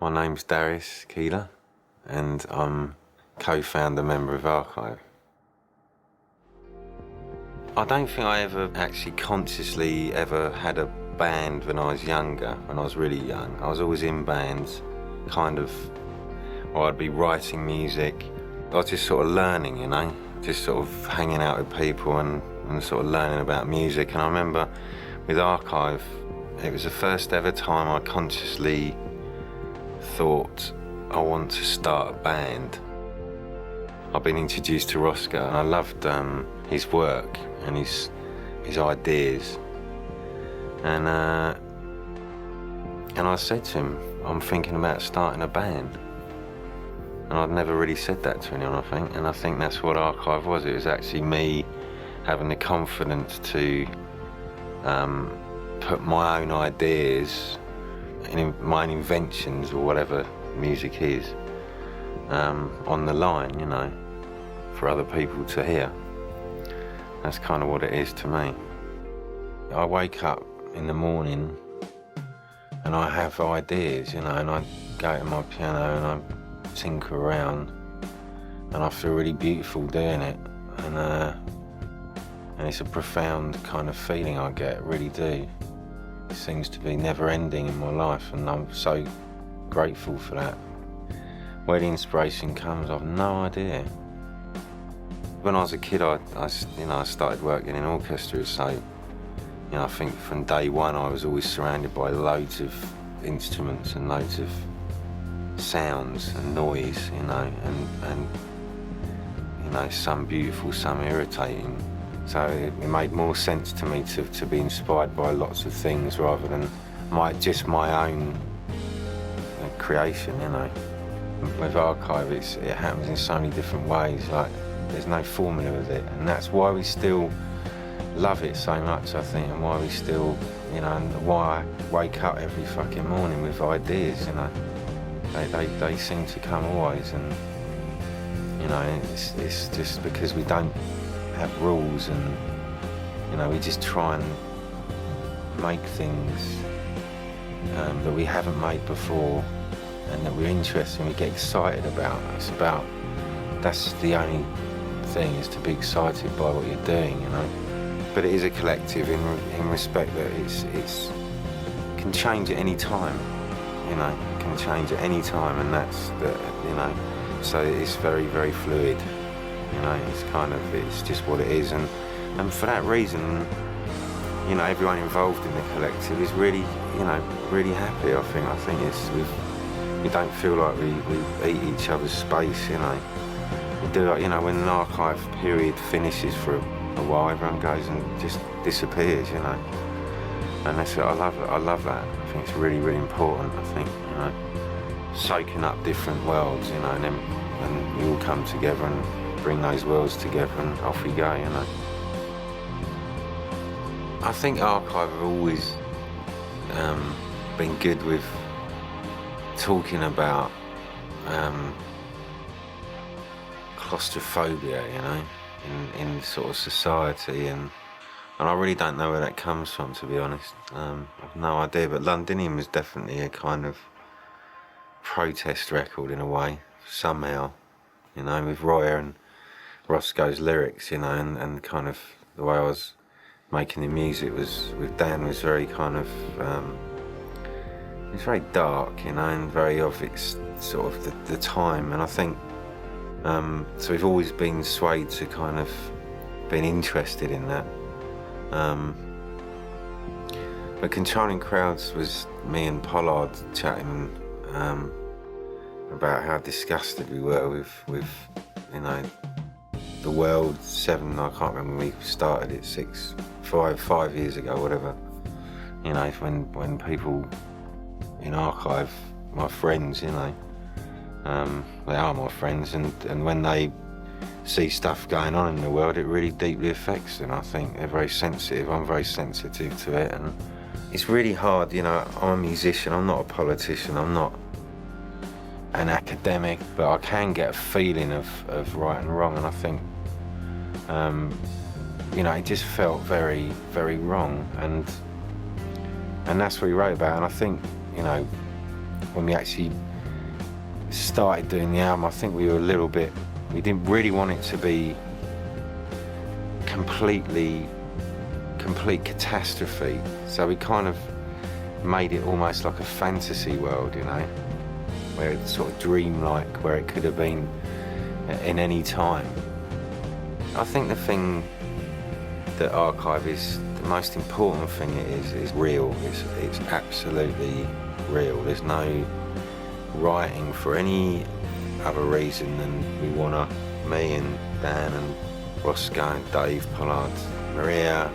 My name's Darius Keeler, and I'm co-founder member of Archive. I don't think I ever actually consciously ever had a band when I was younger, when I was really young. I was always in bands, or I'd be writing music. I was just sort of learning, just sort of hanging out with people and sort of learning about music. And I remember with Archive, it was the first ever time I consciously thought, I want to start a band. I've been introduced to Roscoe and I loved his work and his ideas. And I said to him, I'm thinking about starting a band. And I'd never really said that to anyone, I think. And I think that's what Archive was. It was actually me having the confidence to put my own ideas, my own inventions or whatever music is, on the line, for other people to hear. That's kind of what it is to me. I wake up in the morning and I have ideas, and I go to my piano and I tinker around and I feel really beautiful doing it. And it's a profound kind of feeling I get, really do. It seems to be never ending in my life, and I'm so grateful for that. Where the inspiration comes, I've no idea. When I was a kid, I started working in orchestras, so I think from day one I was always surrounded by loads of instruments and loads of sounds and noise, and some beautiful, some irritating. So it made more sense to me to be inspired by lots of things rather than just my own creation, With Archive, it happens in so many different ways, like there's no formula with it, and that's why we still love it so much, I think, and why we still, and why I wake up every fucking morning with ideas, They seem to come always, and it's just because we don't have rules, and we just try and make things that we haven't made before and that we're interested in, we get excited about. That's the only thing, is to be excited by what you're doing, But it is a collective in respect that it can change at any time, it can change at any time, and that's so it's very, very fluid. It's just what it is, and for that reason, everyone involved in the collective is really, really happy. I think we don't feel like we eat each other's space, We do, when an Archive period finishes for a while, everyone goes and just disappears, And that's it. I love that. I think it's really, really important. I think, soaking up different worlds, and then when we all come together and bring those worlds together, and off we go, I think Archive have always been good with talking about claustrophobia, in sort of society, and I really don't know where that comes from, to be honest. I've no idea, but Londinium was definitely a kind of protest record in a way, somehow, with Royer and Roscoe's lyrics, and kind of the way I was making the music was with Dan was very kind of it was very dark, and very of its sort of the time, and I think so we've always been swayed to kind of being interested in that. But Controlling Crowds was me and Pollard chatting about how disgusted we were with the world. I can't remember when we started it, 5 years ago, whatever. When people in Archive, my friends, they are my friends, and when they see stuff going on in the world, it really deeply affects them. I think they're very sensitive. I'm very sensitive to it, and it's really hard. I'm a musician, I'm not a politician, I'm not an academic, but I can get a feeling of right and wrong, and I think it just felt very, very wrong, and that's what he wrote about. And I think when we actually started doing the album, I think we were a little bit, we didn't really want it to be complete catastrophe, so we kind of made it almost like a fantasy world, you know, where it's sort of dreamlike, where it could have been in any time. I think the thing that archive is, the most important thing it is real. It's absolutely real. There's no writing for any other reason than we wanna, me and Dan and Roscoe and Dave Pollard, Maria,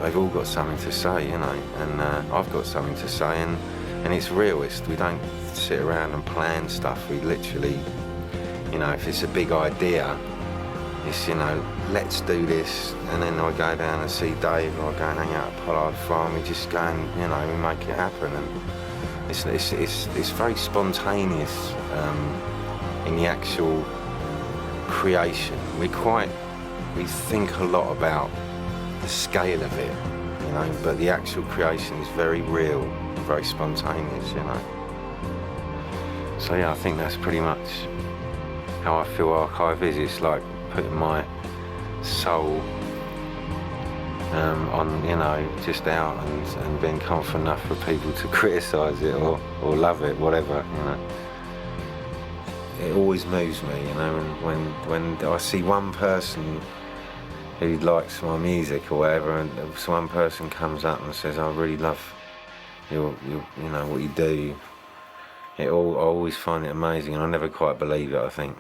they've all got something to say, you know, and I've got something to say, and it's real. We don't sit around and plan stuff. We literally, you know, if it's a big idea, it's, you know, let's do this, and then I go down and see Dave, or I go and hang out at Pollard Farm, we just go and, you know, we make it happen, and it's very spontaneous in the actual creation. We think a lot about the scale of it, you know, but the actual creation is very real, very spontaneous, you know. So yeah, I think that's pretty much how I feel archive is. It's like putting my soul on, you know, just out and being confident enough for people to criticise it or love it, whatever, you know. It always moves me, you know, and when I see one person who likes my music or whatever, and so one person comes up and says, I really love your you know, what you do, I always find it amazing, and I never quite believe it, I think.